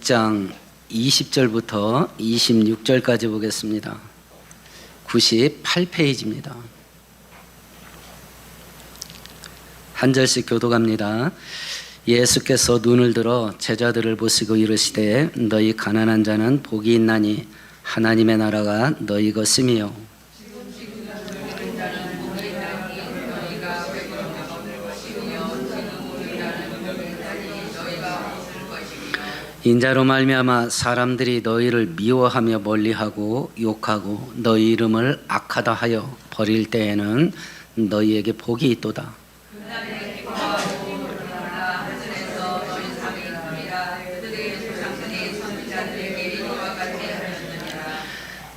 6장 20절부터 26절까지 보겠습니다. 98페이지입니다. 한 절씩 교독합니다. 예수께서 눈을 들어 제자들을 보시고 이르시되 너희 가난한 자는 복이 있나니 하나님의 나라가 너희 것임이요. 인자로 말미암아 사람들이 너희를 미워하며 멀리하고 욕하고 너희 이름을 악하다 하여 버릴 때에는 너희에게 복이 있도다.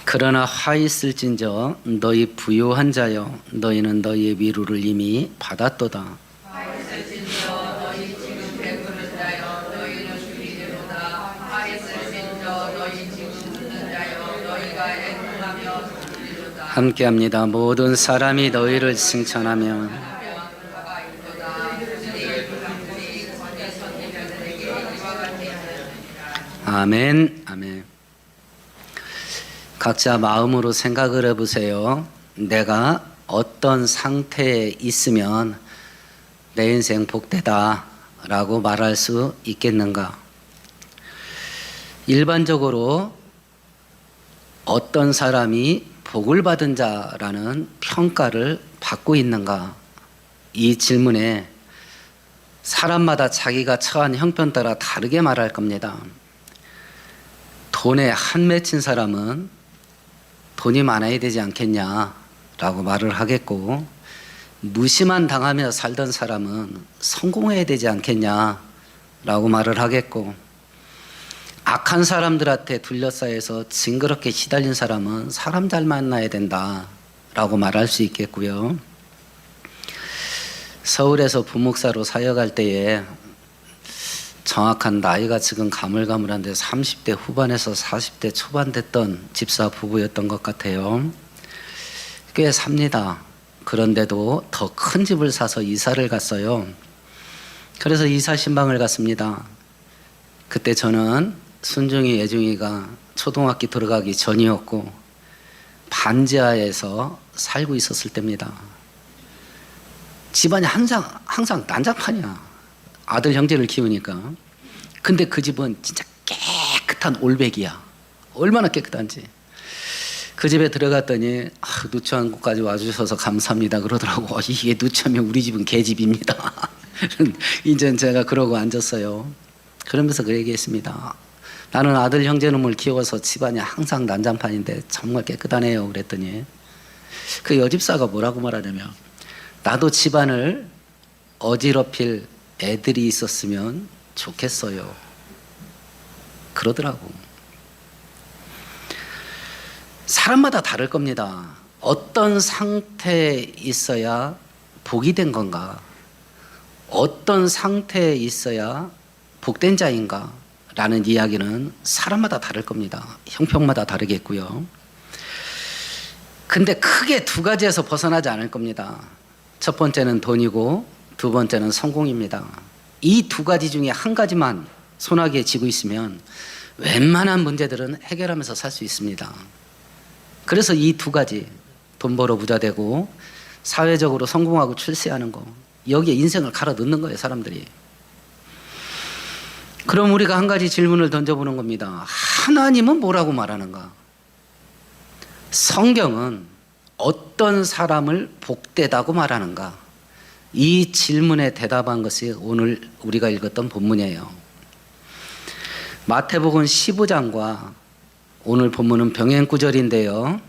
그러나 화 있을진저 너희 부요한 자여 너희는 너희의 위로를 이미 받았도다. 함께합니다. 모든 사람이 너희를 칭찬하며 아멘, 아멘. 각자 마음으로 생각을 해보세요. 내가 어떤 상태에 있으면 내 인생 복되다 라고 말할 수 있겠는가? 일반적으로 어떤 사람이 복을 받은 자라는 평가를 받고 있는가? 이 질문에 사람마다 자기가 처한 형편 따라 다르게 말할 겁니다. 돈에 한 맺힌 사람은 돈이 많아야 되지 않겠냐라고 말을 하겠고, 무시만 당하며 살던 사람은 성공해야 되지 않겠냐라고 말을 하겠고, 악한 사람들한테 둘러싸여서 징그럽게 시달린 사람은 사람 잘 만나야 된다라고 말할 수 있겠고요. 서울에서 부목사로 사역할 때에 정확한 나이가 지금 가물가물한데 30대 후반에서 40대 초반 됐던 집사 부부였던 것 같아요. 꽤 삽니다. 그런데도 더 큰 집을 사서 이사를 갔어요. 그래서 이사 신방을 갔습니다. 그때 저는 순중이 예중이가 초등학교 들어가기 전이었고 반지하에서 살고 있었을 때입니다. 집안이 항상 난장판이야. 아들 형제를 키우니까. 근데 그 집은 진짜 깨끗한 올백이야. 얼마나 깨끗한지. 그 집에 들어갔더니 누추한 곳까지 와주셔서 감사합니다 그러더라고. 이게 누추하면 우리 집은 개집입니다. 이제 제가 그러고 앉았어요. 그러면서 그 얘기했습니다. 나는 아들 형제놈을 키워서 집안이 항상 난장판인데 정말 깨끗하네요 그랬더니 그 여집사가 뭐라고 말하냐면 나도 집안을 어지럽힐 애들이 있었으면 좋겠어요 그러더라고. 사람마다 다를 겁니다. 어떤 상태에 있어야 복이 된 건가? 어떤 상태에 있어야 복된 자인가? 라는 이야기는 사람마다 다를 겁니다. 형평마다 다르겠고요. 근데 크게 두 가지에서 벗어나지 않을 겁니다. 첫 번째는 돈이고 두 번째는 성공입니다. 이 두 가지 중에 한 가지만 손아귀에 쥐고 있으면 웬만한 문제들은 해결하면서 살 수 있습니다. 그래서 이 두 가지, 돈 벌어 부자 되고 사회적으로 성공하고 출세하는 거, 여기에 인생을 갈아 넣는 거예요 사람들이. 그럼 우리가 한 가지 질문을 던져보는 겁니다. 하나님은 뭐라고 말하는가? 성경은 어떤 사람을 복되다고 말하는가? 이 질문에 대답한 것이 오늘 우리가 읽었던 본문이에요. 마태복음 15장과 오늘 본문은 병행구절인데요.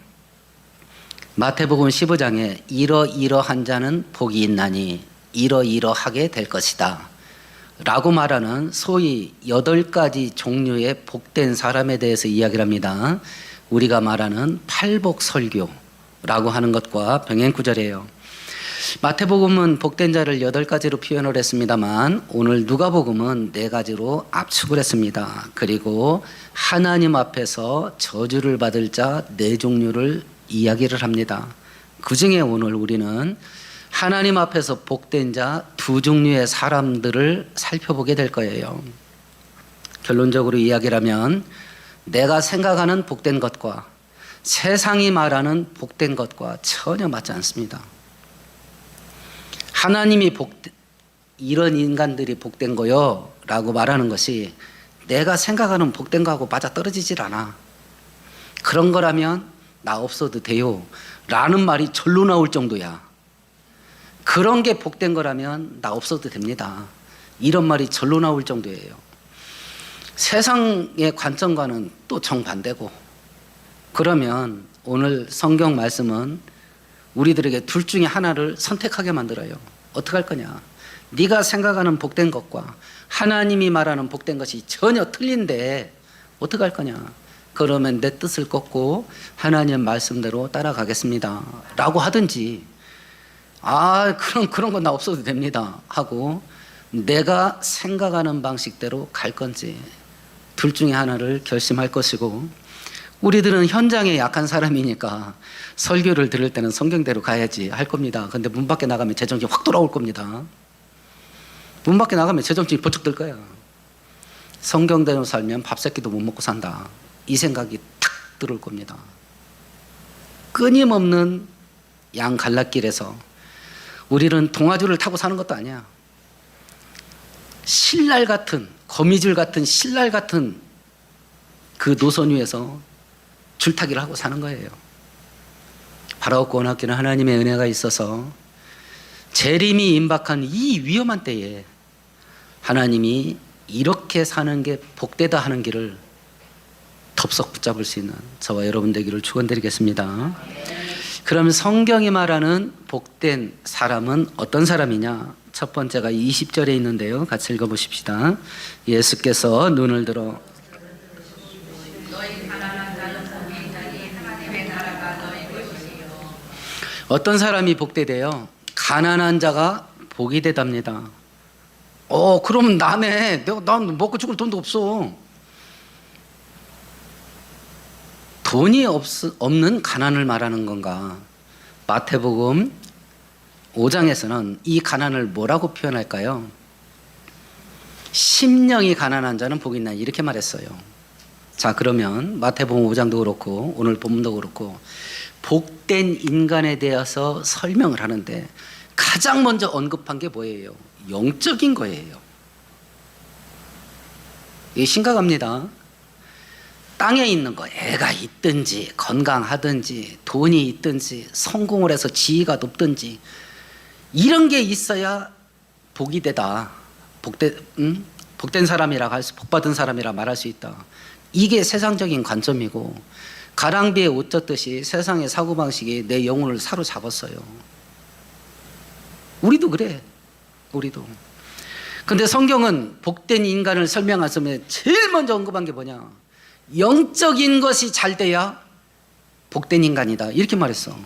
마태복음 15장에 이러이러한 자는 복이 있나니 이러이러하게 될 것이다 라고 말하는 소위 8가지 종류의 복된 사람에 대해서 이야기를 합니다. 우리가 말하는 팔복설교라고 하는 것과 병행구절이에요. 마태복음은 복된 자를 8가지로 표현을 했습니다만 오늘 누가복음은 4가지로 압축을 했습니다. 그리고 하나님 앞에서 저주를 받을 자 4종류를 이야기를 합니다. 그 중에 오늘 우리는 하나님 앞에서 복된 자 2종류의 사람들을 살펴보게 될 거예요. 결론적으로 이야기를 하면 내가 생각하는 복된 것과 세상이 말하는 복된 것과 전혀 맞지 않습니다. 하나님이 이런 인간들이 복된 거요 라고 말하는 것이 내가 생각하는 복된 거하고 맞아떨어지질 않아. 그런 거라면 나 없어도 돼요 라는 말이 절로 나올 정도야. 그런 게 복된 거라면 나 없어도 됩니다. 이런 말이 절로 나올 정도예요. 세상의 관점과는 또 정반대고, 그러면 오늘 성경 말씀은 우리들에게 둘 중에 하나를 선택하게 만들어요. 어떻게 할 거냐? 네가 생각하는 복된 것과 하나님이 말하는 복된 것이 전혀 틀린데 어떻게 할 거냐? 그러면 내 뜻을 꺾고 하나님 말씀대로 따라가겠습니다 라고 하든지, 그런 건 나 없어도 됩니다 하고 내가 생각하는 방식대로 갈 건지, 둘 중에 하나를 결심할 것이고, 우리들은 현장에 약한 사람이니까 설교를 들을 때는 성경대로 가야지 할 겁니다. 근데 문 밖에 나가면 제정신이 확 돌아올 겁니다. 문 밖에 나가면 제정신이 번쩍 들 거야. 성경대로 살면 밥 새끼도 못 먹고 산다, 이 생각이 탁 들어올 겁니다. 끊임없는 양 갈라길에서 우리는 동아줄을 타고 사는 것도 아니야. 신랄 같은, 거미줄 같은, 신랄 같은 그 노선 위에서 줄타기를 하고 사는 거예요. 바라옵고 원하기는 하나님의 은혜가 있어서 재림이 임박한 이 위험한 때에 하나님이 이렇게 사는 게 복되다 하는 길을 덥석 붙잡을 수 있는 저와 여러분 되기를 축원드리겠습니다. 그러면 성경이 말하는 복된 사람은 어떤 사람이냐? 첫 번째가 20절에 있는데요. 같이 읽어보십시다. 예수께서 눈을 들어 어떤 사람이 복되대요? 가난한 자가 복이 되답니다. 그러면 나네. 난 먹고 죽을 돈도 없어. 돈이 없는 가난을 말하는 건가? 마태복음 5장에서는 이 가난을 뭐라고 표현할까요? 심령이 가난한 자는 복이 있나, 이렇게 말했어요. 자, 그러면 마태복음 5장도 그렇고 오늘 본문도 그렇고 복된 인간에 대해서 설명을 하는데 가장 먼저 언급한 게 뭐예요? 영적인 거예요. 이게 심각합니다. 땅에 있는 거, 애가 있든지 건강하든지 돈이 있든지 성공을 해서 지위가 높든지 이런 게 있어야 복이 되다, 복된 사람이라 복받은 사람이라 말할 수 있다. 이게 세상적인 관점이고, 가랑비에 옷 젖듯이 세상의 사고방식이 내 영혼을 사로잡았어요. 우리도 그래. 우리도. 근데 성경은 복된 인간을 설명하면서 제일 먼저 언급한 게 뭐냐? 영적인 것이 잘 돼야 복된 인간이다, 이렇게 말했어.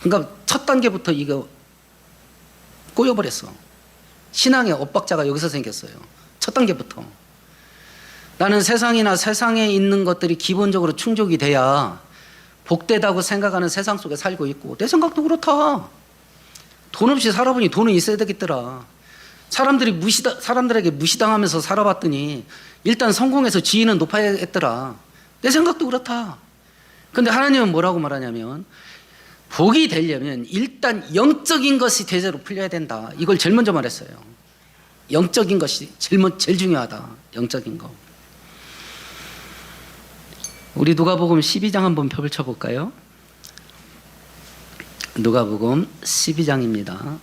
그러니까 첫 단계부터 이거 꼬여버렸어. 신앙의 엇박자가 여기서 생겼어요. 첫 단계부터. 나는 세상이나 세상에 있는 것들이 기본적으로 충족이 돼야 복되다고 생각하는 세상 속에 살고 있고, 내 생각도 그렇다. 돈 없이 살아보니 돈은 있어야 되겠더라. 사람들에게 무시당하면서 살아봤더니 일단 성공해서 지위는 높아야 했더라. 내 생각도 그렇다. 근데 하나님은 뭐라고 말하냐면, 복이 되려면 일단 영적인 것이 대제로 풀려야 된다. 이걸 제일 먼저 말했어요. 영적인 것이 제일 중요하다. 영적인 거. 우리 누가복음 12장 한번 펼쳐볼까요? 누가복음 12장입니다.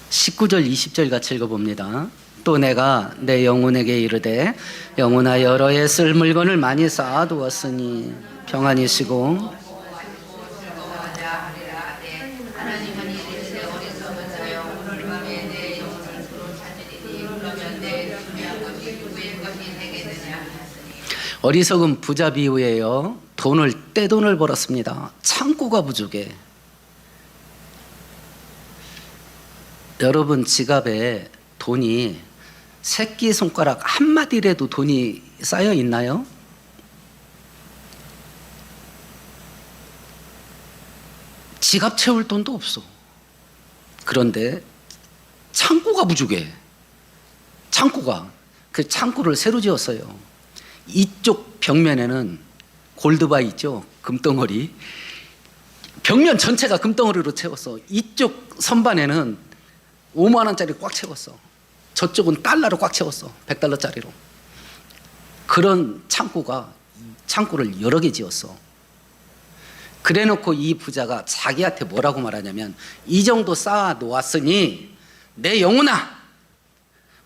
19절 20절 같이 읽어봅니다. 또 내가 내 영혼에게 이르되 영혼아 여러 해 쓸 물건을 많이 쌓아두었으니 평안히 쉬고 어리석은 부자 비유예요. 떼돈을 벌었습니다. 창고가 부족해. 여러분 지갑에 돈이 새끼손가락 한마디라도 돈이 쌓여 있나요? 지갑 채울 돈도 없어. 그런데 창고가 부족해. 창고가. 그 창고를 새로 지었어요. 이쪽 벽면에는 골드바 있죠? 금덩어리. 벽면 전체가 금덩어리로 채웠어. 이쪽 선반에는 5만 원짜리 꽉 채웠어. 저쪽은 달러로 꽉 채웠어. 100달러짜리로. 그런 창고를 여러 개 지었어. 그래 놓고 이 부자가 자기한테 뭐라고 말하냐면, 이 정도 쌓아 놓았으니 내 영혼아,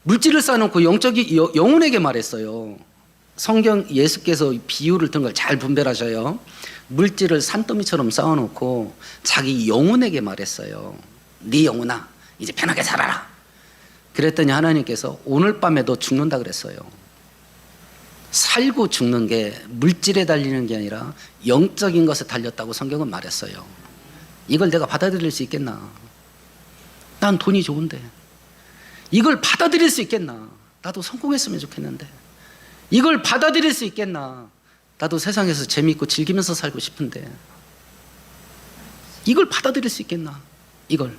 물질을 쌓아놓고 영혼에게 말했어요. 성경 예수께서 비유를 든 걸 잘 분별하셔요. 물질을 산더미처럼 쌓아놓고 자기 영혼에게 말했어요. 네 영혼아, 이제 편하게 살아라. 그랬더니 하나님께서 오늘 밤에 너 죽는다 그랬어요. 살고 죽는 게 물질에 달리는 게 아니라 영적인 것에 달렸다고 성경은 말했어요. 이걸 내가 받아들일 수 있겠나? 난 돈이 좋은데. 이걸 받아들일 수 있겠나? 나도 성공했으면 좋겠는데. 이걸 받아들일 수 있겠나? 나도 세상에서 재미있고 즐기면서 살고 싶은데. 이걸 받아들일 수 있겠나? 이걸.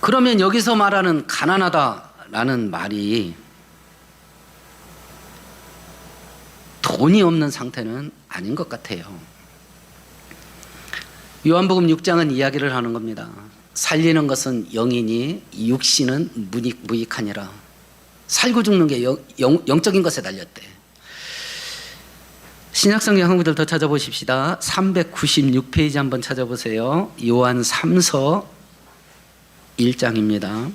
그러면 여기서 말하는 가난하다라는 말이 돈이 없는 상태는 아닌 것 같아요. 요한복음 6장은 이야기를 하는 겁니다. 살리는 것은 영이니 육신은 무익하니라. 살고 죽는 게 영적인 것에 달렸대. 신약성경 한 구절 더 찾아보십시다. 396페이지 한번 찾아보세요. 요한 3서 1장입니다.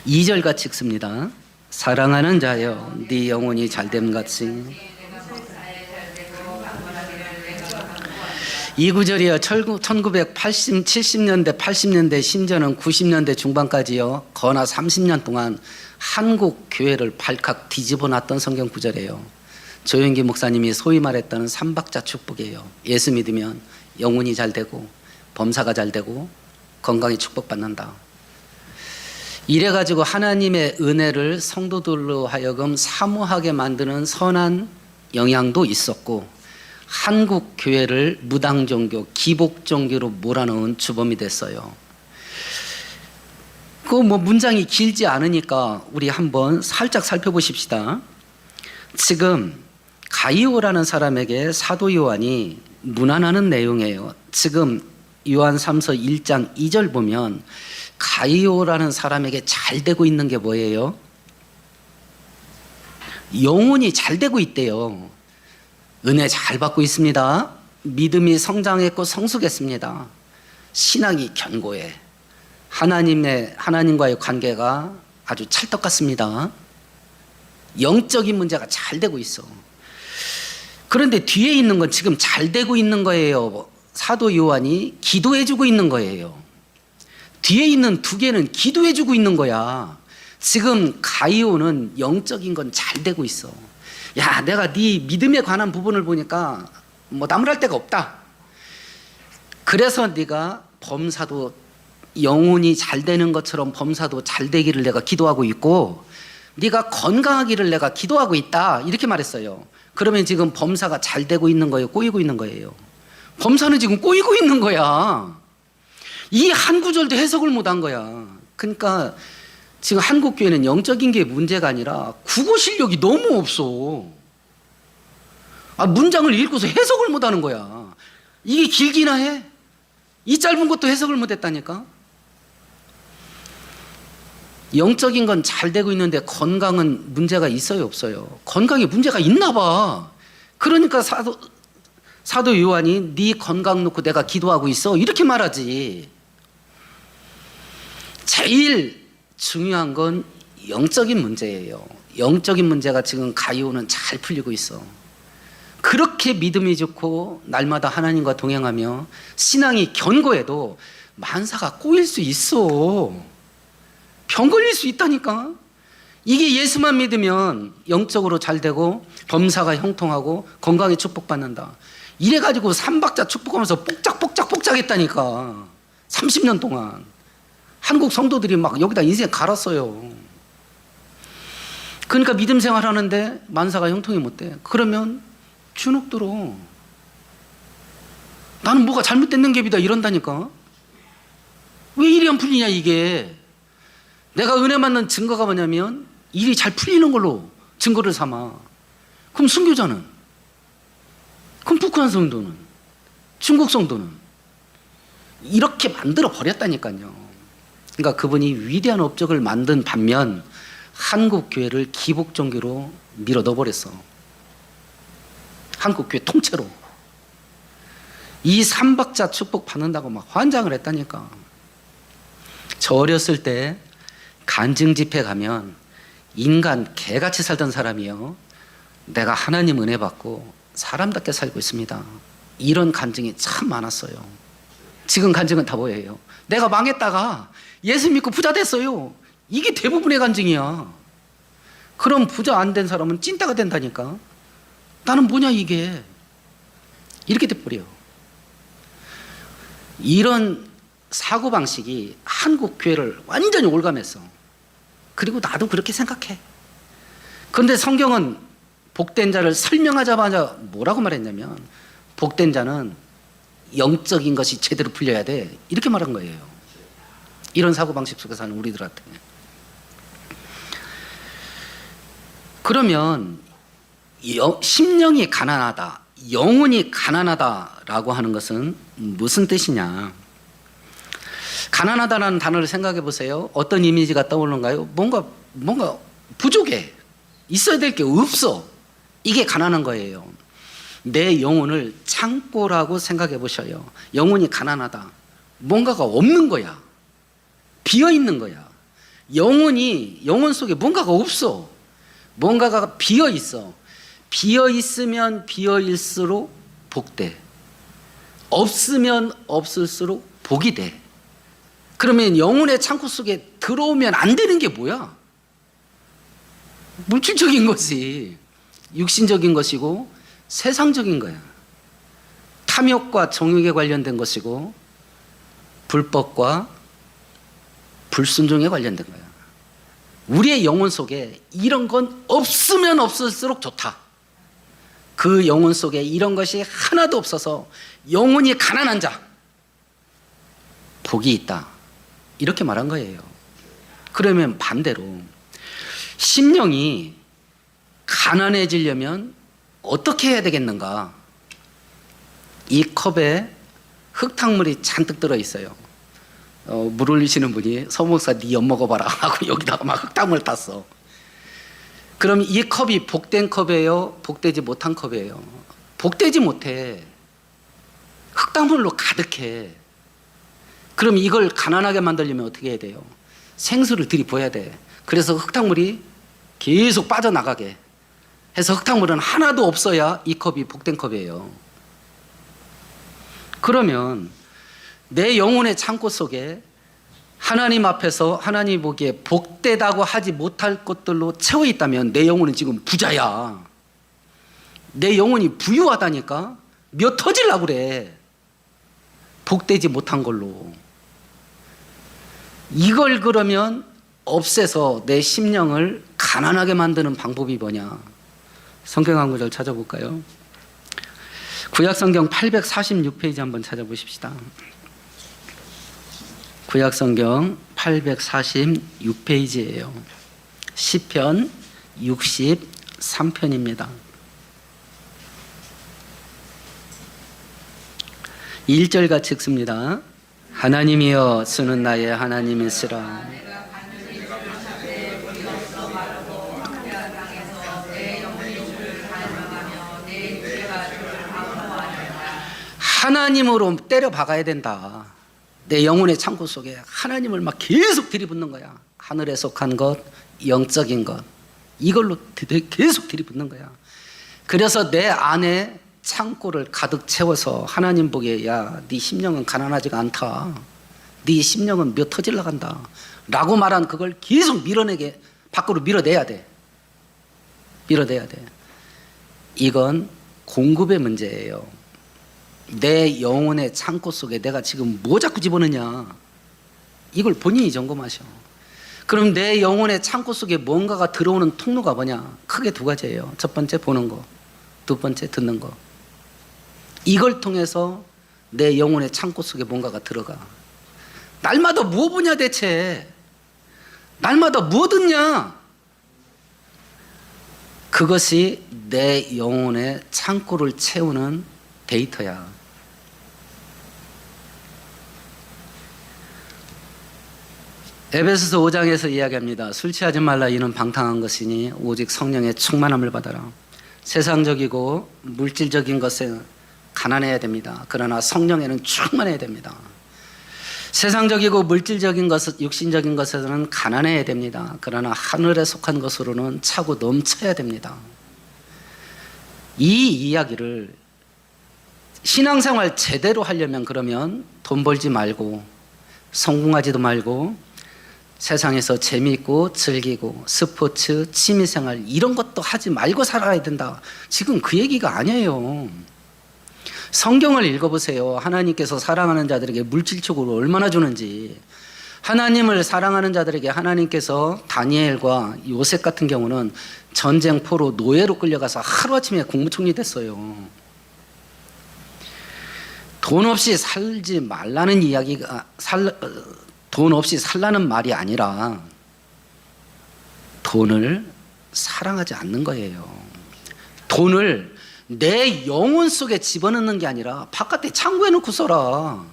2절 같이 읽습니다. 사랑하는 자여, 네 영혼이 잘됨 같이. 이 구절이요, 1980, 70년대, 80년대, 심지어는 90년대 중반까지요, 거나 30년 동안 한국 교회를 발칵 뒤집어 놨던 성경 구절이에요. 조영기 목사님이 소위 말했던 삼박자 축복이에요. 예수 믿으면 영혼이 잘 되고 범사가 잘 되고 건강히 축복받는다. 이래가지고 하나님의 은혜를 성도들로 하여금 사모하게 만드는 선한 영향도 있었고, 한국 교회를 무당종교, 기복종교로 몰아넣은 주범이 됐어요. 그 문장이 길지 않으니까 우리 한번 살짝 살펴보십시다. 지금 가이오라는 사람에게 사도 요한이 문안하는 내용이에요. 지금 요한 3서 1장 2절 보면 가이오라는 사람에게 잘 되고 있는 게 뭐예요? 영혼이 잘 되고 있대요. 은혜 잘 받고 있습니다. 믿음이 성장했고 성숙했습니다. 신앙이 견고해. 하나님과의 관계가 아주 찰떡 같습니다. 영적인 문제가 잘 되고 있어. 그런데 뒤에 있는 건 지금 잘 되고 있는 거예요. 사도 요한이 기도해주고 있는 거예요. 뒤에 있는 두 개는 기도해주고 있는 거야. 지금 가이오는 영적인 건 잘 되고 있어. 야, 내가 네 믿음에 관한 부분을 보니까 나무랄 데가 없다. 그래서 네가 범사도 영혼이 잘 되는 것처럼 범사도 잘 되기를 내가 기도하고 있고, 네가 건강하기를 내가 기도하고 있다. 이렇게 말했어요. 그러면 지금 범사가 잘 되고 있는 거예요? 꼬이고 있는 거예요? 범사는 지금 꼬이고 있는 거야. 이 한 구절도 해석을 못한 거야. 그러니까 지금 한국 교회는 영적인 게 문제가 아니라 국어 실력이 너무 없어. 문장을 읽고서 해석을 못하는 거야. 이게 길기나 해? 이 짧은 것도 해석을 못했다니까. 영적인 건 잘 되고 있는데 건강은 문제가 있어요, 없어요? 건강에 문제가 있나 봐. 그러니까 사도 요한이 네 건강 놓고 내가 기도하고 있어, 이렇게 말하지. 제일 중요한 건 영적인 문제예요. 영적인 문제가 지금 가이오는 잘 풀리고 있어. 그렇게 믿음이 좋고 날마다 하나님과 동행하며 신앙이 견고해도 만사가 꼬일 수 있어. 병 걸릴 수 있다니까. 이게 예수만 믿으면 영적으로 잘 되고 범사가 형통하고 건강에 축복받는다. 이래가지고 삼박자 축복하면서 뽁짝뽁짝 했다니까. 30년 동안 한국 성도들이 막 여기다 인생 갈았어요. 그러니까 믿음 생활하는데 만사가 형통이 못 돼. 그러면 주눅 들어. 나는 뭐가 잘못됐는 갭이다 이런다니까. 왜 일이 안 풀리냐 이게. 내가 은혜 받는 증거가 뭐냐면 일이 잘 풀리는 걸로 증거를 삼아. 그럼 순교자는? 그럼 북한 성도는? 중국 성도는? 이렇게 만들어 버렸다니까요. 그러니까 그분이 위대한 업적을 만든 반면 한국 교회를 기복 종교로 밀어 넣어버렸어. 한국 교회 통째로. 이 삼박자 축복 받는다고 막 환장을 했다니까. 저 어렸을 때 간증 집회 가면 인간 개같이 살던 사람이요, 내가 하나님 은혜 받고 사람답게 살고 있습니다, 이런 간증이 참 많았어요. 지금 간증은 다 뭐예요? 내가 망했다가 예수 믿고 부자 됐어요. 이게 대부분의 간증이야. 그럼 부자 안 된 사람은 찐따가 된다니까. 나는 뭐냐 이게. 이렇게 돼버려. 이런 사고방식이 한국 교회를 완전히 올감했어. 그리고 나도 그렇게 생각해. 그런데 성경은 복된 자를 설명하자마자 뭐라고 말했냐면, 복된 자는 영적인 것이 제대로 풀려야 돼, 이렇게 말한 거예요. 이런 사고방식 속에 사는 우리들한테. 그러면 심령이 가난하다, 영혼이 가난하다라고 하는 것은 무슨 뜻이냐. 가난하다라는 단어를 생각해 보세요. 어떤 이미지가 떠오르는가요? 뭔가 부족해. 있어야 될 게 없어. 이게 가난한 거예요. 내 영혼을 창고라고 생각해 보셔요. 영혼이 가난하다. 뭔가가 없는 거야. 비어 있는 거야. 영혼 속에 뭔가가 없어. 뭔가가 비어 있어. 비어 있으면 비어일수록 복돼. 없으면 없을수록 복이 돼. 그러면 영혼의 창고 속에 들어오면 안 되는 게 뭐야? 물질적인 것이, 육신적인 것이고 세상적인 거야. 탐욕과 정욕에 관련된 것이고 불법과 불순종에 관련된 거야. 우리의 영혼 속에 이런 건 없으면 없을수록 좋다. 그 영혼 속에 이런 것이 하나도 없어서 영혼이 가난한 자, 복이 있다, 이렇게 말한 거예요. 그러면 반대로 심령이 가난해지려면 어떻게 해야 되겠는가? 이 컵에 흙탕물이 잔뜩 들어있어요. 물 올리시는 분이, 서목사 네 엿 먹어봐라 하고 여기다가 막 흙탕물 탔어. 그럼 이 컵이 복된 컵이에요, 복되지 못한 컵이에요? 복되지 못해. 흙탕물로 가득해. 그럼 이걸 가난하게 만들려면 어떻게 해야 돼요? 생수를 들이부어야 돼. 그래서 흙탕물이 계속 빠져나가게 해서 흙탕물은 하나도 없어야 이 컵이 복된 컵이에요. 그러면 내 영혼의 창고 속에 하나님 앞에서 하나님 보기에 복되다고 하지 못할 것들로 채워 있다면 내 영혼은 지금 부자야. 내 영혼이 부유하다니까. 몇 터질라고 그래, 복되지 못한 걸로. 이걸 그러면 없애서 내 심령을 가난하게 만드는 방법이 뭐냐? 성경 한 구절 찾아볼까요? 구약성경 846페이지 한번 찾아보십시다. 구약성경 846페이지예요. 시편 63편입니다. 1절 같이 읽습니다. 하나님이여 주는 나의 하나님이시라. 하나님으로 때려 박아야 된다. 내 영혼의 창고 속에 하나님을 막 계속 들이붓는 거야. 하늘에 속한 것, 영적인 것, 이걸로 계속 들이붓는 거야. 그래서 내 안에 창고를 가득 채워서 하나님 보기에, 야, 네 심령은 가난하지가 않다, 네 심령은 몇 터질 나간다 라고 말한 그걸 계속 밀어내게, 밖으로 밀어내야 돼. 밀어내야 돼. 이건 공급의 문제예요. 내 영혼의 창고 속에 내가 지금 뭐 자꾸 집어넣냐, 이걸 본인이 점검하셔. 그럼 내 영혼의 창고 속에 뭔가가 들어오는 통로가 뭐냐? 크게 두 가지예요. 첫 번째 보는 거, 두 번째 듣는 거. 이걸 통해서 내 영혼의 창고 속에 뭔가가 들어가. 날마다 뭐 보냐 대체? 날마다 뭐 듣냐? 그것이 내 영혼의 창고를 채우는 데이터야. 에베소서 5장에서 이야기합니다. 술 취하지 말라 이는 방탕한 것이니 오직 성령의 충만함을 받아라. 세상적이고 물질적인 것에 가난해야 됩니다. 그러나 성령에는 충만해야 됩니다. 세상적이고 물질적인 것, 육신적인 것에서는 가난해야 됩니다. 그러나 하늘에 속한 것으로는 차고 넘쳐야 됩니다. 이 이야기를 신앙생활 제대로 하려면 그러면 돈 벌지 말고 성공하지도 말고 세상에서 재미있고 즐기고 스포츠, 취미생활 이런 것도 하지 말고 살아야 된다. 지금 그 얘기가 아니에요. 성경을 읽어보세요. 하나님께서 사랑하는 자들에게 물질적으로 얼마나 주는지. 하나님을 사랑하는 자들에게 하나님께서 다니엘과 요셉 같은 경우는 전쟁포로 노예로 끌려가서 하루아침에 국무총리 됐어요. 돈 없이 살지 말라는 이야기가 돈 없이 살라는 말이 아니라 돈을 사랑하지 않는 거예요. 돈을 내 영혼 속에 집어넣는 게 아니라 바깥에 창고에 넣고 써라.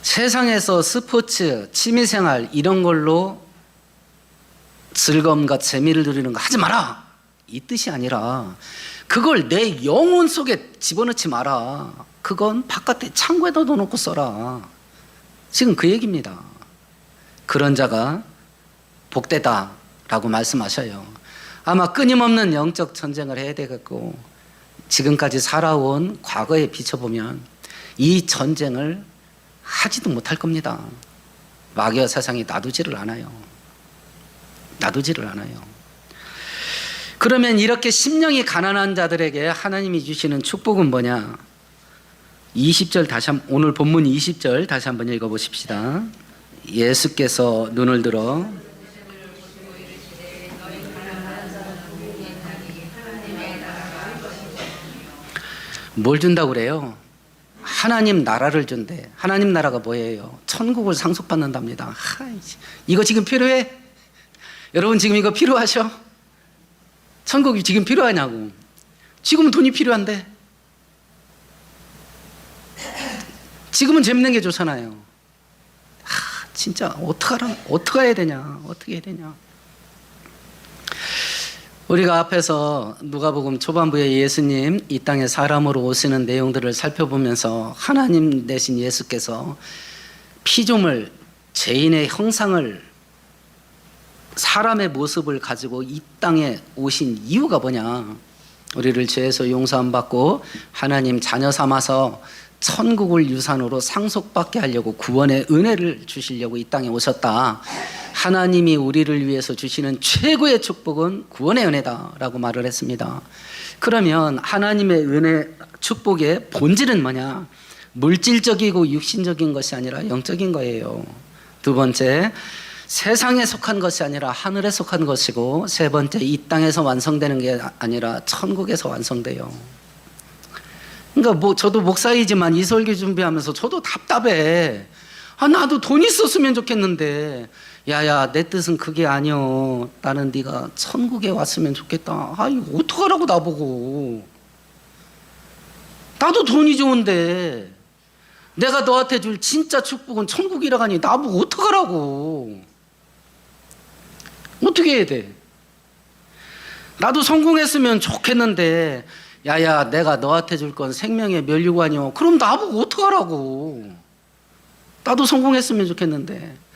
세상에서 스포츠, 취미생활 이런 걸로 즐거움과 재미를 누리는 거 하지 마라. 이 뜻이 아니라 그걸 내 영혼 속에 집어넣지 마라. 그건 바깥에 창고에다 넣어놓고 써라. 지금 그 얘기입니다. 그런 자가 복되다라고 말씀하셔요. 아마 끊임없는 영적 전쟁을 해야 되겠고 지금까지 살아온 과거에 비춰보면 이 전쟁을 하지도 못할 겁니다. 마귀와 세상이 놔두지를 않아요. 놔두지를 않아요. 그러면 이렇게 심령이 가난한 자들에게 하나님이 주시는 축복은 뭐냐? 20절 오늘 본문 20절 다시 한번 읽어보십시다. 예수께서 눈을 들어 뭘 준다고 그래요? 하나님 나라를 준대. 하나님 나라가 뭐예요? 천국을 상속받는답니다. 이거 지금 필요해? 여러분 지금 이거 필요하셔? 천국이 지금 필요하냐고. 지금은 돈이 필요한데. 지금은 재밌는 게 좋잖아요. 진짜 어떻게 해야 되냐? 어떻게 해야 되냐? 우리가 앞에서 누가복음 초반부에 예수님 이 땅에 사람으로 오시는 내용들을 살펴보면서 하나님 되신 예수께서 피조물 죄인의 형상을 사람의 모습을 가지고 이 땅에 오신 이유가 뭐냐? 우리를 죄에서 용서함 받고 하나님 자녀 삼아서 천국을 유산으로 상속받게 하려고 구원의 은혜를 주시려고 이 땅에 오셨다. 하나님이 우리를 위해서 주시는 최고의 축복은 구원의 은혜다라고 말을 했습니다. 그러면 하나님의 은혜 축복의 본질은 뭐냐? 물질적이고 육신적인 것이 아니라 영적인 거예요. 두 번째, 세상에 속한 것이 아니라 하늘에 속한 것이고, 세 번째, 이 땅에서 완성되는 게 아니라 천국에서 완성돼요. 그러니까 저도 목사이지만 이 설교 준비하면서 저도 답답해. 나도 돈 있었으면 좋겠는데, 야야 내 뜻은 그게 아니여. 나는 네가 천국에 왔으면 좋겠다. 이거 어떡하라고 나보고. 나도 돈이 좋은데 내가 너한테 줄 진짜 축복은 천국이라 하니 나보고 어떡하라고. 어떻게 해야 돼? 나도 성공했으면 좋겠는데 야야 내가 너한테 줄 건 생명의 면류관이요. 그럼 나보고 어떡하라고. 나도 성공했으면 좋겠는데.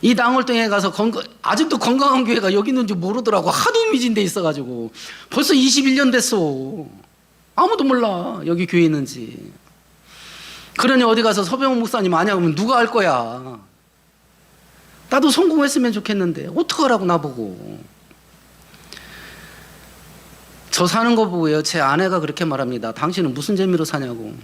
이 낭월동에 가서 아직도 건강한 교회가 여기 있는지 모르더라고. 하도 미진돼 있어가지고. 벌써 21년 됐어. 아무도 몰라 여기 교회 있는지. 그러니 어디 가서 서병훈 목사님 아냐 그러면 누가 알 거야. 나도 성공했으면 좋겠는데 어떡하라고 나보고. 저 사는 거 보고요 제 아내가 그렇게 말합니다. 당신은 무슨 재미로 사냐고.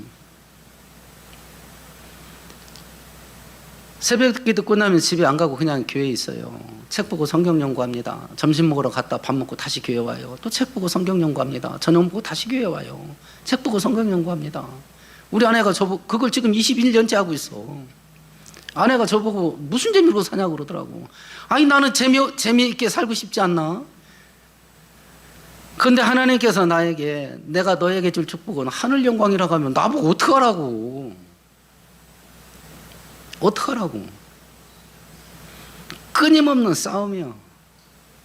새벽기도 끝나면 집에 안 가고 그냥 교회에 있어요. 책 보고 성경 연구합니다. 점심 먹으러 갔다 밥 먹고 다시 교회 와요. 또 책 보고 성경 연구합니다. 저녁 먹고 다시 교회 와요. 책 보고 성경 연구합니다. 우리 아내가 저보고 그걸 지금 21년째 하고 있어. 아내가 저보고 무슨 재미로 사냐고 그러더라고. 아니 나는 재미있게 살고 싶지 않나? 그런데 하나님께서 나에게 내가 너에게 줄 축복은 하늘 영광이라고 하면 나보고 어떡하라고. 어떡하라고. 끊임없는 싸움이요.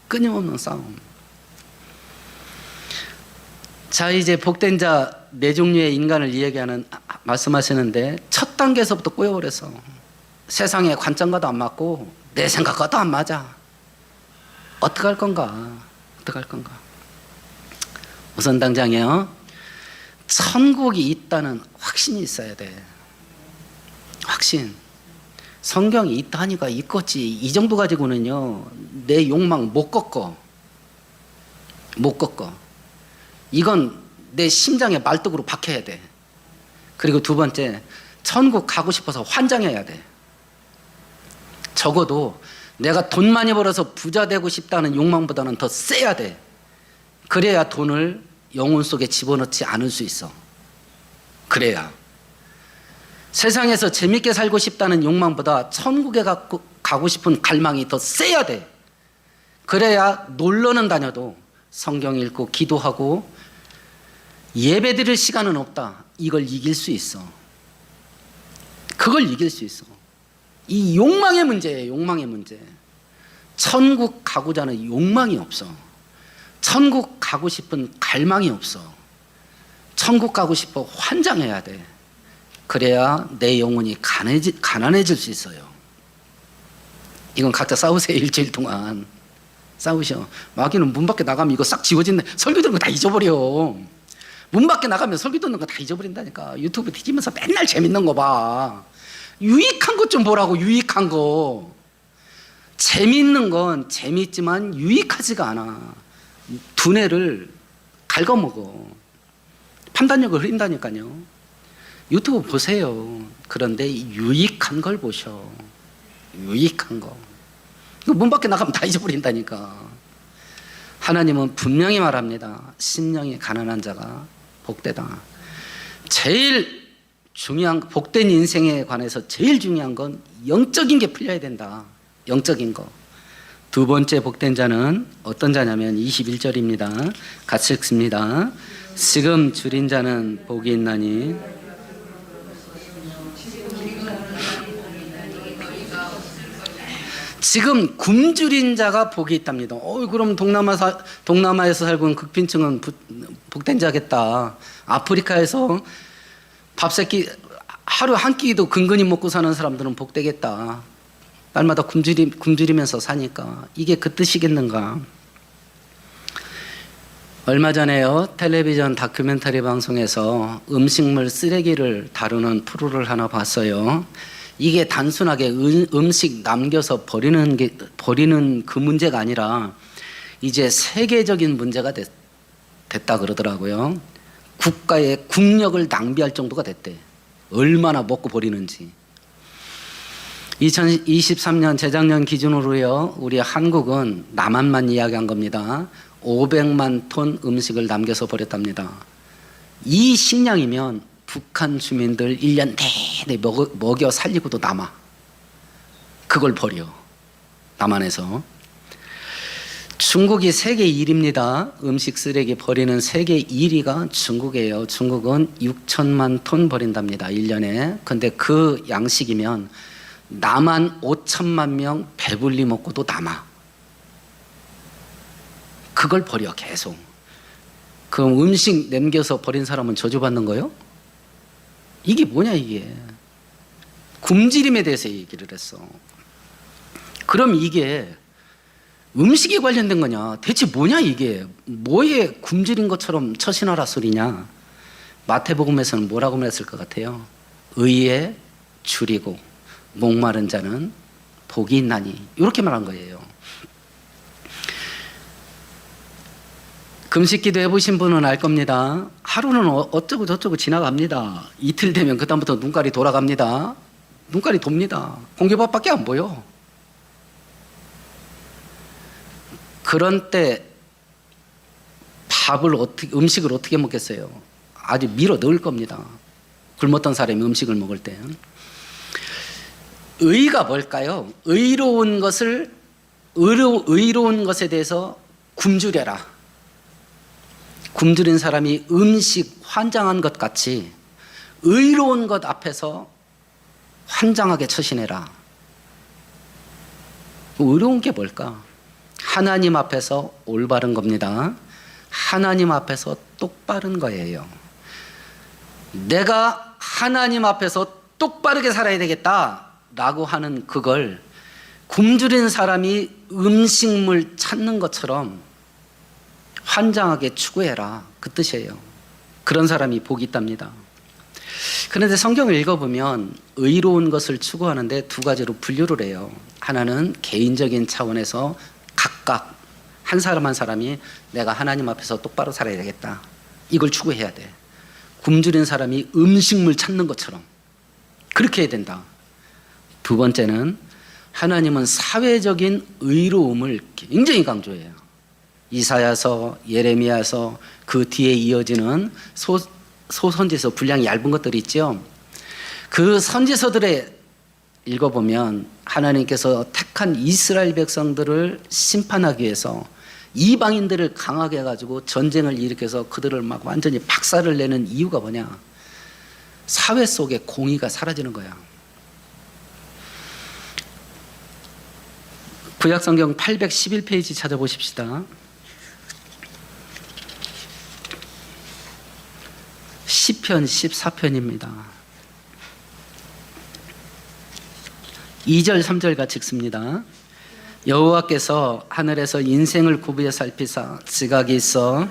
끊임없는 싸움. 자, 이제 복된 자 네 종류의 인간을 이야기하는 말씀하시는데 첫 단계에서부터 꼬여버렸어. 세상의 관점과도 안 맞고 내 생각과도 안 맞아. 어떡할 건가? 어떡할 건가? 우선 당장에요. 천국이 있다는 확신이 있어야 돼. 확신. 성경이 있다니까 있겠지. 이 정도 가지고는요, 내 욕망 못 꺾어. 못 꺾어. 이건 내 심장에 말뚝으로 박혀야 돼. 그리고 두 번째, 천국 가고 싶어서 환장해야 돼. 적어도 내가 돈 많이 벌어서 부자 되고 싶다는 욕망보다는 더 세야 돼. 그래야 돈을 영혼 속에 집어넣지 않을 수 있어. 그래야. 세상에서 재밌게 살고 싶다는 욕망보다 천국에 가고 싶은 갈망이 더 세야 돼. 그래야 놀러는 다녀도 성경 읽고 기도하고 예배 드릴 시간은 없다. 이걸 이길 수 있어. 그걸 이길 수 있어. 이 욕망의 문제예요. 욕망의 문제. 천국 가고자 하는 욕망이 없어. 천국 가고 싶은 갈망이 없어. 천국 가고 싶어 환장해야 돼. 그래야 내 영혼이 가난해질 수 있어요. 이건 각자 싸우세요. 일주일 동안 싸우셔. 마귀는 문 밖에 나가면 이거 싹 지워진다. 설교 듣는 거 다 잊어버려. 문 밖에 나가면 설교 듣는 거 다 잊어버린다니까. 유튜브 뒤지면서 맨날 재밌는 거 봐. 유익한 것 좀 보라고. 유익한 거. 재밌는 건 재밌지만 유익하지가 않아. 두뇌를 갉아먹어. 판단력을 흐린다니까요. 유튜브 보세요. 그런데 유익한 걸 보셔. 유익한 거. 문 밖에 나가면 다 잊어버린다니까. 하나님은 분명히 말합니다. 심령이 가난한 자가 복되다. 제일 중요한, 복된 인생에 관해서 제일 중요한 건 영적인 게 풀려야 된다. 영적인 거. 두 번째 복된 자는 어떤 자냐면 21절입니다. 같이 읽습니다. 지금 줄인 자는 복이 있나니 지금 굶주린 자가 복이 있답니다. 그럼 동남아에서 살고 있는 극빈층은 복된 자겠다. 아프리카에서 밥새끼 하루 한 끼도 근근히 먹고 사는 사람들은 복되겠다. 날마다 굶주리면서 사니까. 이게 그 뜻이겠는가. 얼마 전에요, 텔레비전 다큐멘터리 방송에서 음식물 쓰레기를 다루는 프로를 하나 봤어요. 이게 단순하게 음식 남겨서 버리는 그 문제가 아니라 이제 세계적인 문제가 됐다 그러더라고요. 국가의 국력을 낭비할 정도가 됐대. 얼마나 먹고 버리는지. 2023년 재작년 기준으로요, 우리 한국은 남한만 이야기한 겁니다. 500만 톤 음식을 남겨서 버렸답니다. 이 식량이면 북한 주민들 1년 내내 먹여 살리고도 남아. 그걸 버려. 남한에서. 중국이 세계 1위입니다. 음식 쓰레기 버리는 세계 1위가 중국이에요. 중국은 6천만 톤 버린답니다. 1년에. 근데 그 양식이면 남한 5천만 명 배불리 먹고도 남아. 그걸 버려 계속. 그럼 음식 남겨서 버린 사람은 저주받는 거요? 이게 뭐냐 이게. 굶주림에 대해서 얘기를 했어. 그럼 이게 음식에 관련된 거냐? 대체 뭐냐 이게. 뭐에 굶주린 것처럼 처신하라 소리냐. 마태복음에서는 뭐라고 말했을 것 같아요? 의에 줄이고 목마른 자는 복이 있나니. 이렇게 말한 거예요. 금식기도 해보신 분은 알 겁니다. 하루는 어쩌고 저쩌고 지나갑니다. 이틀 되면 그다음부터 눈깔이 돌아갑니다. 눈깔이 돕니다. 공기밥밖에 안 보여. 그런 때 음식을 어떻게 먹겠어요? 아주 밀어 넣을 겁니다. 굶었던 사람이 음식을 먹을 때. 의가 뭘까요? 의로운 것에 대해서 굶주려라. 굶주린 사람이 음식 환장한 것 같이 의로운 것 앞에서 환장하게 처신해라. 의로운 게 뭘까? 하나님 앞에서 올바른 겁니다. 하나님 앞에서 똑바른 거예요. 내가 하나님 앞에서 똑바르게 살아야 되겠다라고 하는 그걸 굶주린 사람이 음식물 찾는 것처럼 환장하게 추구해라. 그 뜻이에요. 그런 사람이 복이 있답니다. 그런데 성경을 읽어보면 의로운 것을 추구하는데 두 가지로 분류를 해요. 하나는 개인적인 차원에서 각각 한 사람 한 사람이 내가 하나님 앞에서 똑바로 살아야 되겠다. 이걸 추구해야 돼. 굶주린 사람이 음식물 찾는 것처럼 그렇게 해야 된다. 두 번째는 하나님은 사회적인 의로움을 굉장히 강조해요. 이사야서, 예레미야서 그 뒤에 이어지는 소선지서 분량이 얇은 것들이 있죠. 그 선지서들에 읽어보면 하나님께서 택한 이스라엘 백성들을 심판하기 위해서 이방인들을 강하게 해가지고 전쟁을 일으켜서 그들을 막 완전히 박살을 내는 이유가 뭐냐? 사회 속에 공의가 사라지는 거야. 구약성경 811페이지 찾아보십시다. 시편 14편입니다. 2절 3절 같이 읽습니다. 여호와께서 하늘에서 인생을 구비해 살피사 지각이 있어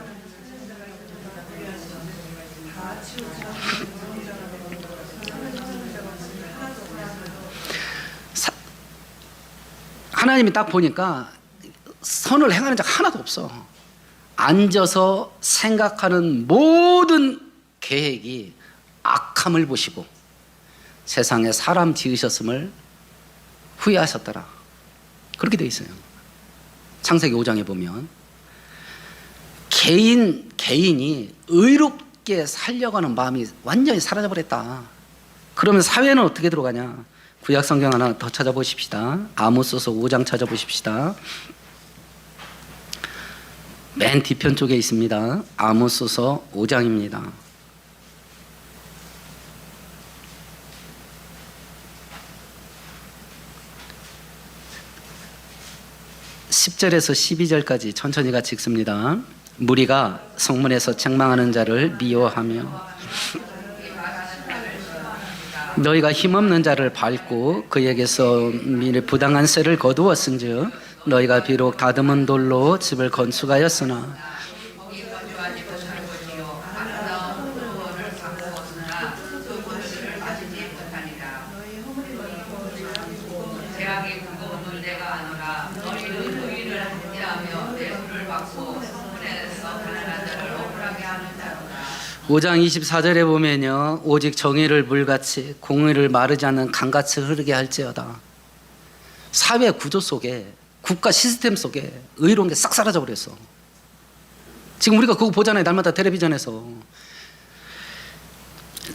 하나님이 딱 보니까 선을 행하는 자 하나도 없어. 앉아서 생각하는 모든 계획이 악함을 보시고 세상에 사람 지으셨음을 후회하셨더라. 그렇게 되어 있어요. 창세기 5장에 보면 개인이 의롭게 살려가는 마음이 완전히 사라져버렸다. 그러면 사회는 어떻게 들어가냐? 구약성경 하나 더 찾아보십시다. 아모스서 5장 찾아보십시다. 맨 뒤편 쪽에 있습니다. 아모스서 5장입니다. 10절에서 12절까지 천천히 같이 읽습니다. 무리가 성문에서 책망하는 자를 미워하며 너희가 힘없는 자를 밟고 그에게서 부당한 세를 거두었은즉 너희가 비록 다듬은 돌로 집을 건축하였으나 오 5장 24절에 보면요, 오직 정의를 물같이 공의를 마르지 않는 강같이 흐르게 할지어다. 사회 구조 속에 국가 시스템 속에 의로운 게 싹 사라져 버렸어. 지금 우리가 그거 보잖아요. 날마다 텔레비전에서.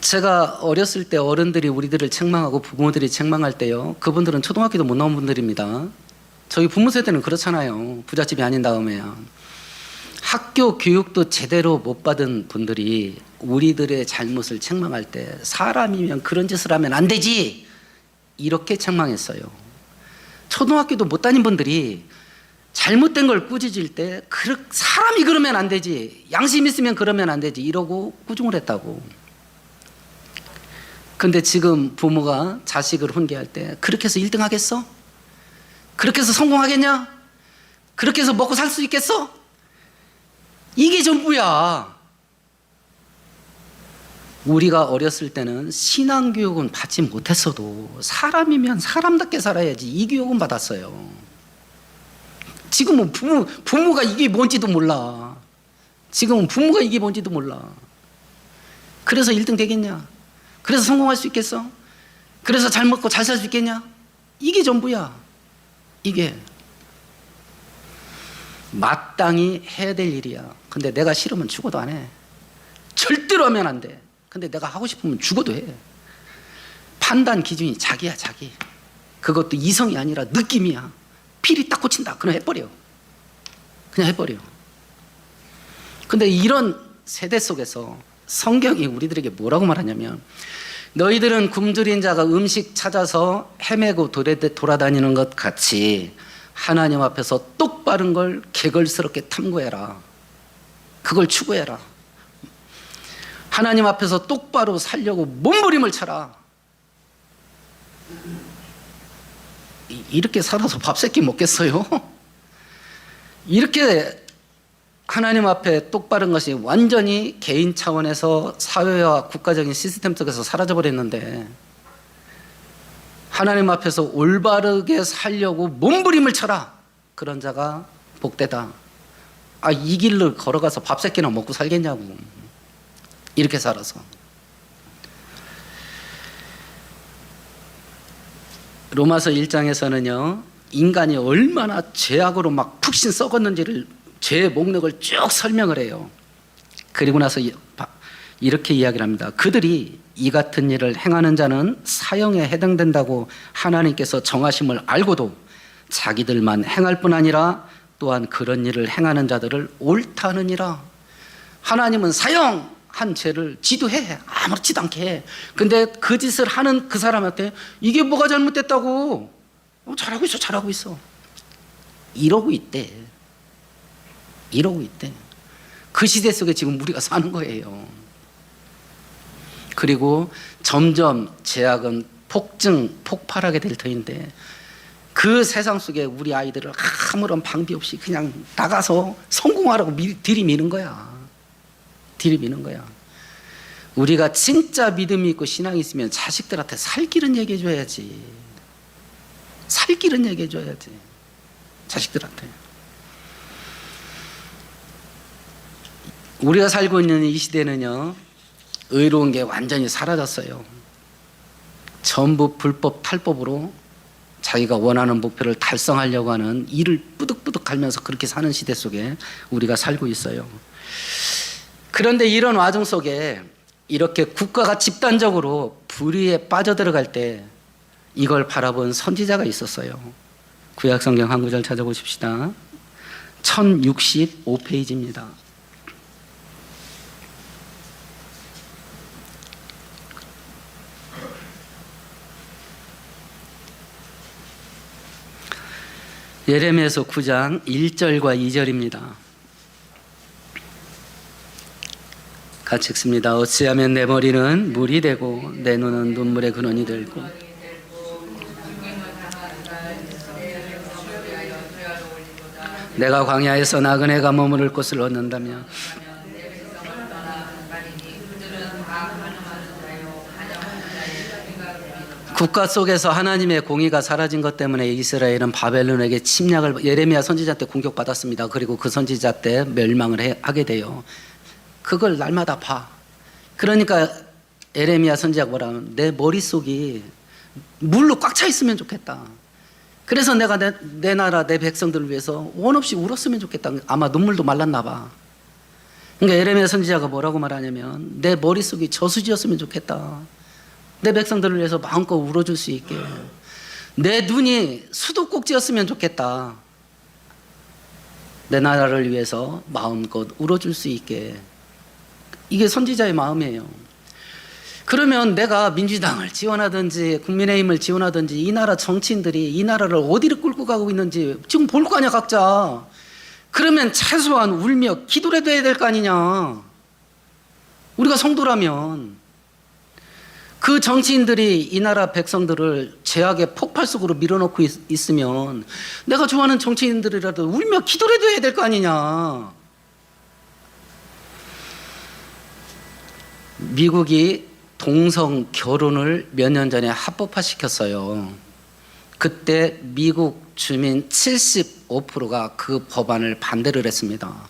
제가 어렸을 때 어른들이 우리들을 책망하고 부모들이 책망할 때요, 그분들은 초등학교도 못 나온 분들입니다. 저희 부모 세대는 그렇잖아요. 부잣집이 아닌 다음에야. 학교 교육도 제대로 못 받은 분들이 우리들의 잘못을 책망할 때 사람이면 그런 짓을 하면 안 되지 이렇게 책망했어요. 초등학교도 못 다닌 분들이 잘못된 걸 꾸짖을 때 사람이 그러면 안 되지, 양심 있으면 그러면 안 되지 이러고 꾸중을 했다고. 근데 지금 부모가 자식을 훈계할 때 그렇게 해서 1등 하겠어? 그렇게 해서 성공하겠냐? 그렇게 해서 먹고 살 수 있겠어? 이게 전부야. 우리가 어렸을 때는 신앙교육은 받지 못했어도 사람이면 사람답게 살아야지 이 교육은 받았어요. 지금은 부모가 이게 뭔지도 몰라. 지금은 부모가 이게 뭔지도 몰라. 그래서 1등 되겠냐? 그래서 성공할 수 있겠어? 그래서 잘 먹고 잘 살 수 있겠냐? 이게 전부야. 이게 마땅히 해야 될 일이야. 근데 내가 싫으면 죽어도 안 해. 절대로 하면 안 돼. 근데 내가 하고 싶으면 죽어도 해. 판단 기준이 자기야, 자기. 그것도 이성이 아니라 느낌이야. 필이 딱 꽂힌다. 그럼 해버려. 그냥 해버려. 근데 이런 세대 속에서 성경이 우리들에게 뭐라고 말하냐면, 너희들은 굶주린 자가 음식 찾아서 헤매고 돌아다니는 것 같이 하나님 앞에서 똑바른 걸 개걸스럽게 탐구해라. 그걸 추구해라. 하나님 앞에서 똑바로 살려고 몸부림을 쳐라. 이렇게 살아서 밥 세 끼 먹겠어요? 이렇게 하나님 앞에 똑바른 것이 완전히 개인 차원에서 사회와 국가적인 시스템 속에서 사라져버렸는데, 하나님 앞에서 올바르게 살려고 몸부림을 쳐라. 그런 자가 복되다. 이 길을 걸어가서 밥 세 끼나 먹고 살겠냐고. 이렇게 살아서. 로마서 1장에서는요, 인간이 얼마나 죄악으로 막 푹신 썩었는지를, 죄의 목록을 쭉 설명을 해요. 그리고 나서 이렇게 이야기를 합니다. 그들이 이 같은 일을 행하는 자는 사형에 해당된다고 하나님께서 정하심을 알고도 자기들만 행할 뿐 아니라 또한 그런 일을 행하는 자들을 옳다느니라. 하나님은 사형한 죄를 지도해. 아무렇지도 않게 해. 근데 그 짓을 하는 그 사람한테 이게 뭐가 잘못됐다고? 잘하고 있어, 잘하고 있어. 이러고 있대. 이러고 있대. 그 시대 속에 지금 우리가 사는 거예요. 그리고 점점 죄악은 폭발하게 될 터인데, 그 세상 속에 우리 아이들을 아무런 방비 없이 그냥 나가서 성공하라고 들이미는 거야. 들이미는 거야. 우리가 진짜 믿음이 있고 신앙이 있으면 자식들한테 살 길은 얘기해 줘야지. 살 길은 얘기해 줘야지. 자식들한테. 우리가 살고 있는 이 시대는요, 의로운 게 완전히 사라졌어요. 전부 불법 탈법으로 자기가 원하는 목표를 달성하려고 하는 이를 뿌득뿌득 갈면서 그렇게 사는 시대 속에 우리가 살고 있어요. 그런데 이런 와중 속에 이렇게 국가가 집단적으로 불의에 빠져들어갈 때 이걸 바라본 선지자가 있었어요. 구약성경 한 구절 찾아보십시다. 1065페이지입니다. 예레미야서 9장 1절과 2절입니다. 같이 읽습니다. 어찌하면 내 머리는 물이 되고 내 눈은 눈물의 근원이 되고, 내가 광야에서 나그네가 머무를 곳을 얻는다면 국가 속에서 하나님의 공의가 사라진 것 때문에 이스라엘은 바벨론에게 침략을, 예레미야 선지자 때 공격받았습니다. 그리고 그 선지자 때 멸망을 하게 돼요. 그걸 날마다 봐. 그러니까 예레미야 선지자가 뭐라면, 내 머릿속이 물로 꽉 차 있으면 좋겠다. 그래서 내가 내 나라 내 백성들을 위해서 원 없이 울었으면 좋겠다. 아마 눈물도 말랐나 봐. 그러니까 예레미야 선지자가 뭐라고 말하냐면, 내 머릿속이 저수지였으면 좋겠다. 내 백성들을 위해서 마음껏 울어줄 수 있게. 내 눈이 수도꼭지였으면 좋겠다. 내 나라를 위해서 마음껏 울어줄 수 있게. 이게 선지자의 마음이에요. 그러면 내가 민주당을 지원하든지 국민의힘을 지원하든지 이 나라 정치인들이 이 나라를 어디로 끌고 가고 있는지 지금 볼 거 아니야, 각자. 그러면 최소한 울며 기도라도 해야 될 거 아니냐. 우리가 성도라면. 그 정치인들이 이 나라 백성들을 죄악의 폭발 속으로 밀어넣고 있으면 내가 좋아하는 정치인들이라도 울며 기도라도 해야 될 거 아니냐. 미국이 동성 결혼을 몇 년 전에 합법화시켰어요. 그때 미국 주민 75%가 그 법안을 반대를 했습니다.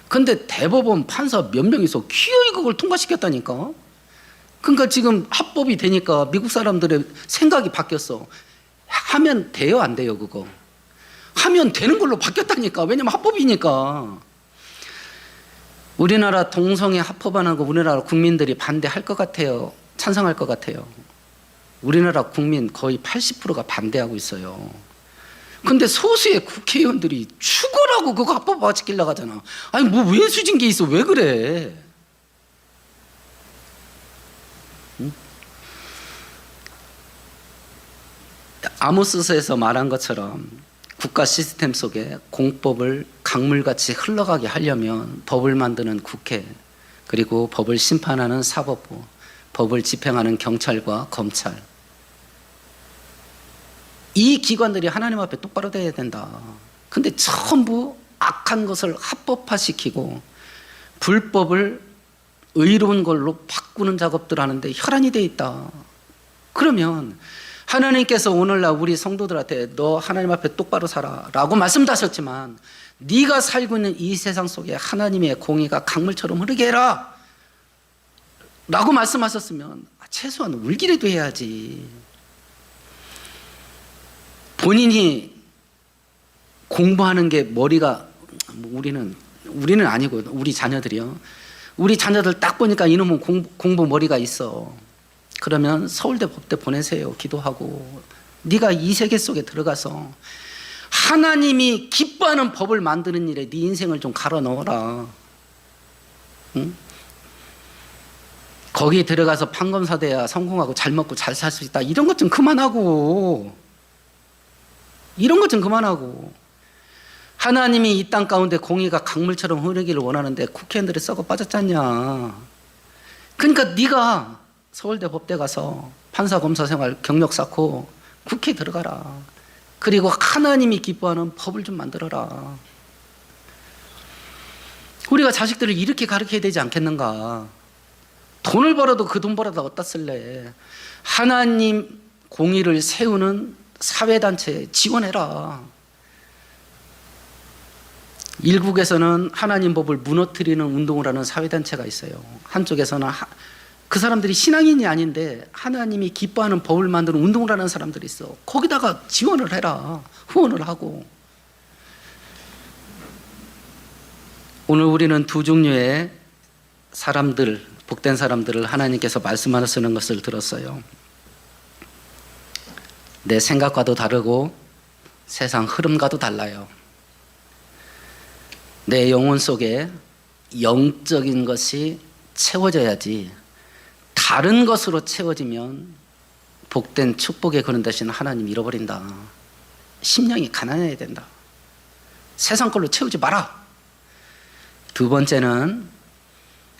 근데 대법원 판사 몇 명이서 기어이 그걸 통과시켰다니까. 그러니까 지금 합법이 되니까 미국 사람들의 생각이 바뀌었어. 하면 돼요, 안 돼요, 그거? 하면 되는 걸로 바뀌었다니까. 왜냐면 합법이니까. 우리나라 동성애 합법 안 하고 우리나라 국민들이 반대할 것 같아요? 찬성할 것 같아요? 우리나라 국민 거의 80%가 반대하고 있어요. 근데 소수의 국회의원들이 죽으라고 그거 합법화 시키려고 하잖아. 아니 뭐 왜 수징계 있어? 왜 그래? 응? 아모스서에서 말한 것처럼 국가 시스템 속에 공법을 강물같이 흘러가게 하려면 법을 만드는 국회, 그리고 법을 심판하는 사법부, 법을 집행하는 경찰과 검찰, 이 기관들이 하나님 앞에 똑바로 돼야 된다. 근데 전부 악한 것을 합법화시키고 불법을 의로운 걸로 바꾸는 작업들 하는데 혈안이 돼 있다. 그러면 하나님께서 오늘날 우리 성도들한테 너 하나님 앞에 똑바로 살아 라고 말씀하셨지만 네가 살고 있는 이 세상 속에 하나님의 공의가 강물처럼 흐르게 해라 라고 말씀하셨으면 최소한 울기라도 해야지. 본인이 공부하는 게 머리가, 우리는 아니고 우리 자녀들이요, 우리 자녀들 딱 보니까 이놈은 공부 머리가 있어. 그러면 서울대 법대 보내세요. 기도하고 네가 이 세계 속에 들어가서 하나님이 기뻐하는 법을 만드는 일에 네 인생을 좀 갈아 넣어라. 응? 거기 들어가서 판검사 돼야 성공하고 잘 먹고 잘 살 수 있다, 이런 것 좀 그만하고, 이런 것 좀 그만하고. 하나님이 이 땅 가운데 공의가 강물처럼 흐르기를 원하는데 국회의원들이 썩어 빠졌잖냐. 그러니까 네가 서울대 법대 가서 판사 검사 생활 경력 쌓고 국회에 들어가라. 그리고 하나님이 기뻐하는 법을 좀 만들어라. 우리가 자식들을 이렇게 가르쳐야 되지 않겠는가. 돈을 벌어도 그 돈 벌어다 어디다 쓸래. 하나님 공의를 세우는 사회단체에 지원해라. 일국에서는 하나님 법을 무너뜨리는 운동을 하는 사회단체가 있어요. 한쪽에서는 그 사람들이 신앙인이 아닌데 하나님이 기뻐하는 법을 만드는 운동을 하는 사람들이 있어. 거기다가 지원을 해라. 후원을 하고. 오늘 우리는 두 종류의 사람들, 복된 사람들을 하나님께서 말씀하시는 것을 들었어요. 내 생각과도 다르고 세상 흐름과도 달라요. 내 영혼 속에 영적인 것이 채워져야지, 다른 것으로 채워지면 복된 축복에 그런 대신 하나님 잃어버린다. 심령이 가난해야 된다. 세상 걸로 채우지 마라. 두 번째는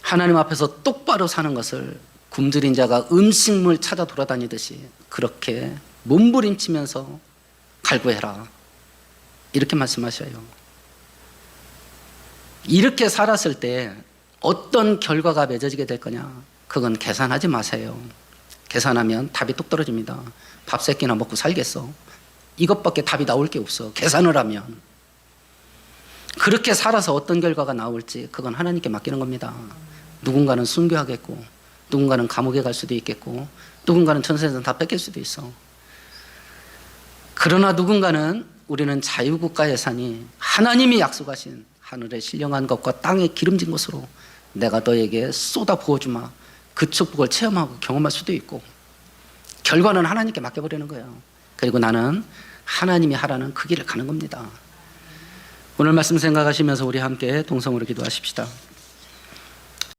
하나님 앞에서 똑바로 사는 것을 굶주린 자가 음식물 찾아 돌아다니듯이 그렇게 몸부림치면서 갈구해라. 이렇게 말씀하셔요. 이렇게 살았을 때 어떤 결과가 맺어지게 될 거냐? 그건 계산하지 마세요. 계산하면 답이 뚝 떨어집니다. 밥 세 끼나 먹고 살겠어? 이것밖에 답이 나올 게 없어. 계산을 하면. 그렇게 살아서 어떤 결과가 나올지 그건 하나님께 맡기는 겁니다. 누군가는 순교하겠고, 누군가는 감옥에 갈 수도 있겠고, 누군가는 전세에서 다 뺏길 수도 있어. 그러나 누군가는 우리는 자유국가에 사니 하나님이 약속하신 하늘에 신령한 것과 땅에 기름진 것으로 내가 너에게 쏟아 부어주마. 그 축복을 체험하고 경험할 수도 있고, 결과는 하나님께 맡겨버리는 거예요. 그리고 나는 하나님이 하라는 그 길을 가는 겁니다. 오늘 말씀 생각하시면서 우리 함께 동성으로 기도하십시다.